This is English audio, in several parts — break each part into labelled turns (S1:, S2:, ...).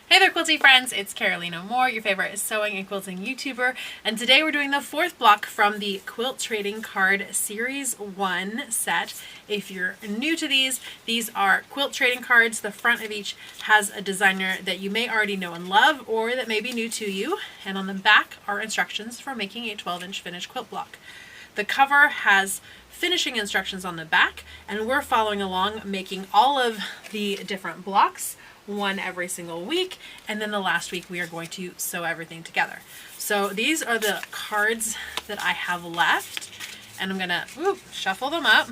S1: Hey there, quilty friends, it's Carolina Moore, your favorite sewing and quilting YouTuber, and today we're doing the fourth block from the Quilt Trading Card Series 1 set. If you're new to these are quilt trading cards. The front of each has a designer that you may already know and love, or that may be new to you, and on the back are instructions for making a 12-inch finished quilt block. The cover has finishing instructions on the back, and we're following along making all of the different blocks, one every single week, and then the last week we are going to sew everything together. So these are the cards that I have left, and I'm gonna shuffle them up.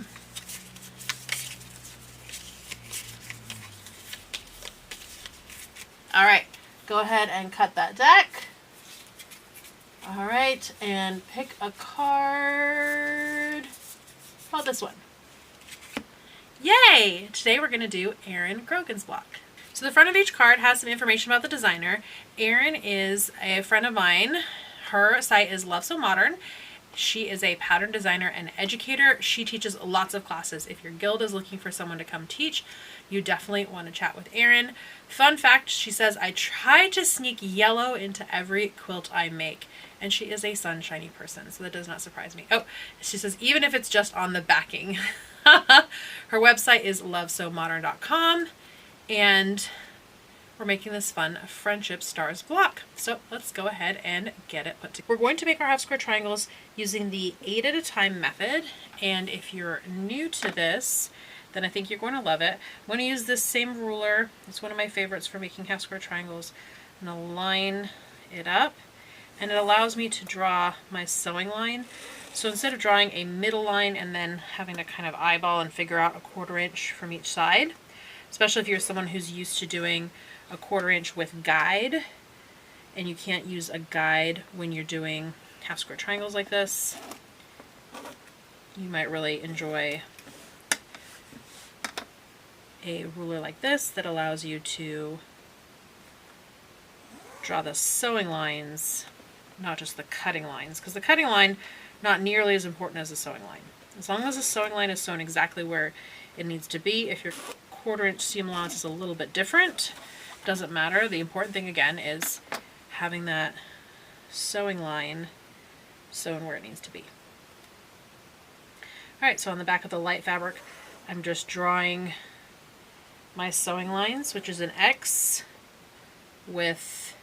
S1: All right, go ahead and cut that deck. All right, and pick a card. How about this one? Yay! Today we're gonna do Erin Grogan's block. So the front of each card has some information about the designer. Erin is a friend of mine. Her site is Love So Modern. She is a pattern designer and educator. She teaches lots of classes. If your guild is looking for someone to come teach, you definitely want to chat with Erin. Fun fact, she says, I try to sneak yellow into every quilt I make. And she is a sunshiny person, so that does not surprise me. Oh, she says, even if it's just on the backing. Her website is lovesomodern.com. And we're making this fun Friendship Stars block. So let's go ahead and get it put together. We're going to make our half square triangles using the 8 at a time method. And if you're new to this, then I think you're going to love it. I'm going to use this same ruler. It's one of my favorites for making half square triangles. I'm going to line it up, and it allows me to draw my sewing line. So instead of drawing a middle line and then having to kind of eyeball and figure out a 1/4 inch from each side, especially if you're someone who's used to doing a 1/4 inch with guide, and you can't use a guide when you're doing half square triangles like this, you might really enjoy a ruler like this that allows you to draw the sewing lines, not just the cutting lines, because the cutting line not nearly as important as the sewing line. As long as the sewing line is sewn exactly where it needs to be. If your 1/4 inch seam allowance is a little bit different, doesn't matter. The important thing again is having that sewing line sewn where it needs to be. Alright, so on the back of the light fabric, I'm just drawing my sewing lines, which is an X with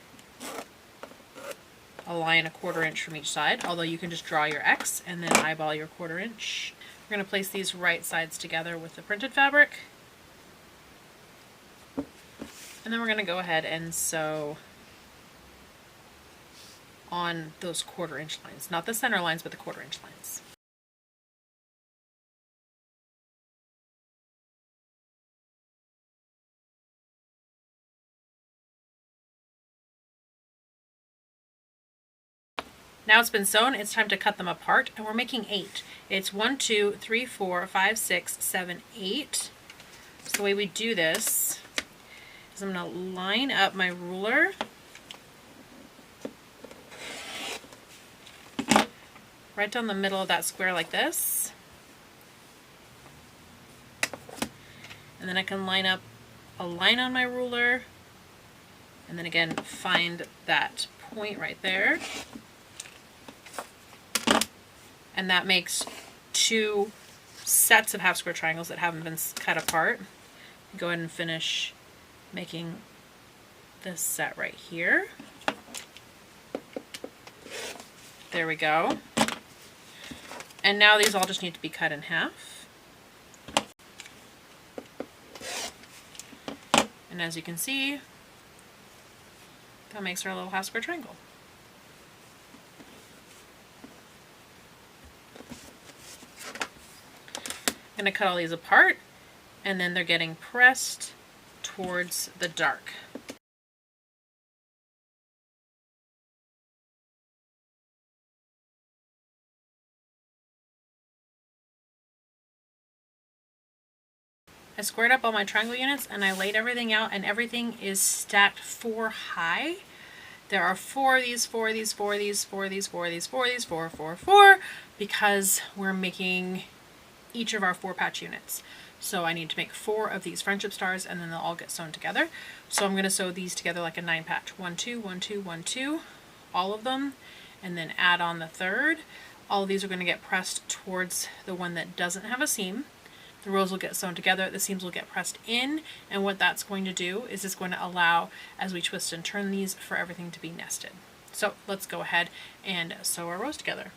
S1: a line 1/4 inch from each side, although you can just draw your X and then eyeball your 1/4 inch. We're going to place these right sides together with the printed fabric. And then we're going to go ahead and sew on those 1/4 inch lines. Not the center lines, but the 1/4 inch lines. Now it's been sewn, it's time to cut them apart, and we're making 8. It's 1, 2, 3, 4, 5, 6, 7, 8. So the way we do this is I'm going to line up my ruler right down the middle of that square like this. And then I can line up a line on my ruler, and then again find that point right there. And that makes 2 sets of half square triangles that haven't been cut apart. Go ahead and finish making this set right here. There we go. And now these all just need to be cut in half. And as you can see, that makes our little half square triangle. I'm going to cut all these apart, and then they're getting pressed towards the dark. I squared up all my triangle units and I laid everything out, and everything is stacked 4 high. There are 4 of these, 4 of these, 4 of these, 4 of these, 4 of these, 4 of these, 4, 4, 4, because we're making each of our 4 patch units. So I need to make 4 of these friendship stars, and then they'll all get sewn together. So I'm going to sew these together like a 9 patch. 1, 2, 1, 2, 1, 2, all of them, and then add on the third. All of these are going to get pressed towards the one that doesn't have a seam. The rows will get sewn together, the seams will get pressed in, and what that's going to do is it's going to allow, as we twist and turn these, for everything to be nested. So let's go ahead and sew our rows together.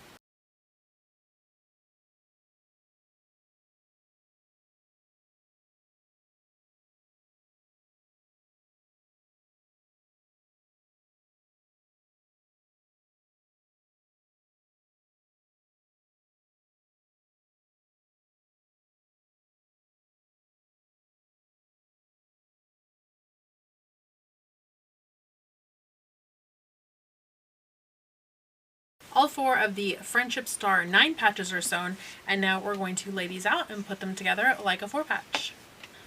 S1: All 4 of the friendship star 9 patches are sewn, and now we're going to lay these out and put them together like a 4 patch.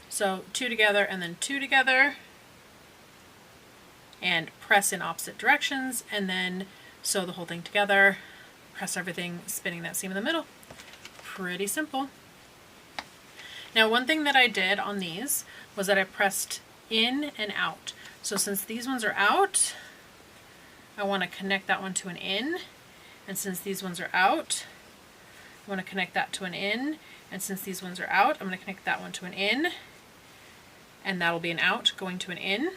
S1: So 2 together and then 2 together, and press in opposite directions, and then sew the whole thing together, press everything, spinning that seam in the middle. Pretty simple. Now, one thing that I did on these was that I pressed in and out. So since these ones are out, I want to connect that one to an in. And since these ones are out, I want to connect that to an in. And since these ones are out, I'm going to connect that one to an in. And that'll be an out going to an in.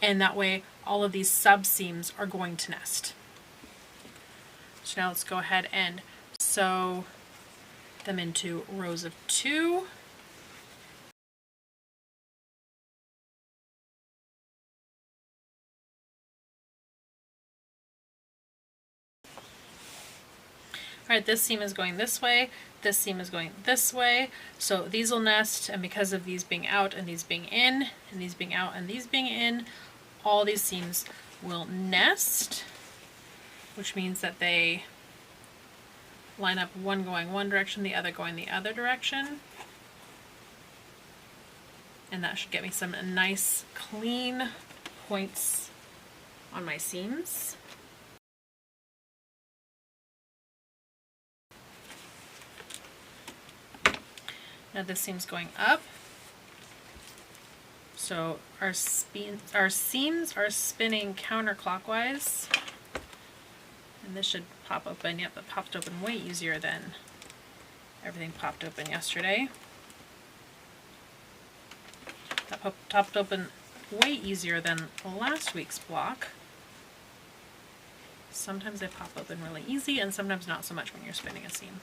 S1: And that way, all of these sub seams are going to nest. So now let's go ahead and sew them into rows of 2. Alright, this seam is going this way, this seam is going this way, so these will nest, and because of these being out and these being in, and these being out and these being in, all these seams will nest, which means that they line up, one going one direction, the other going the other direction. And that should get me some nice clean points on my seams. Now this seam's going up, so our seams are spinning counterclockwise, and this should pop open. Yep, it popped open way easier than everything popped open yesterday. That popped open way easier than last week's block. Sometimes they pop open really easy, and sometimes not so much when you're spinning a seam.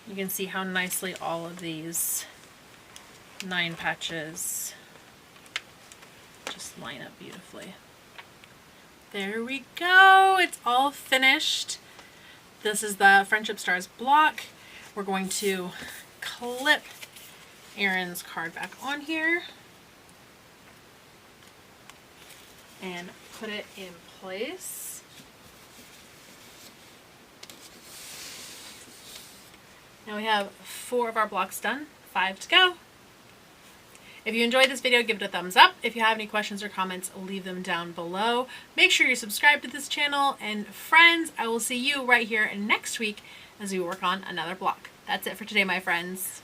S1: You can see how nicely all of these 9 patches just line up beautifully. There we go, it's all finished. This is the Friendship Stars block. We're going to clip Erin's card back on here and put it in place. Now we have 4 of our blocks done, 5 to go. If you enjoyed this video, give it a thumbs up. If you have any questions or comments, leave them down below. Make sure you're subscribed to this channel, and friends, I will see you right here next week as we work on another block. That's it for today, my friends.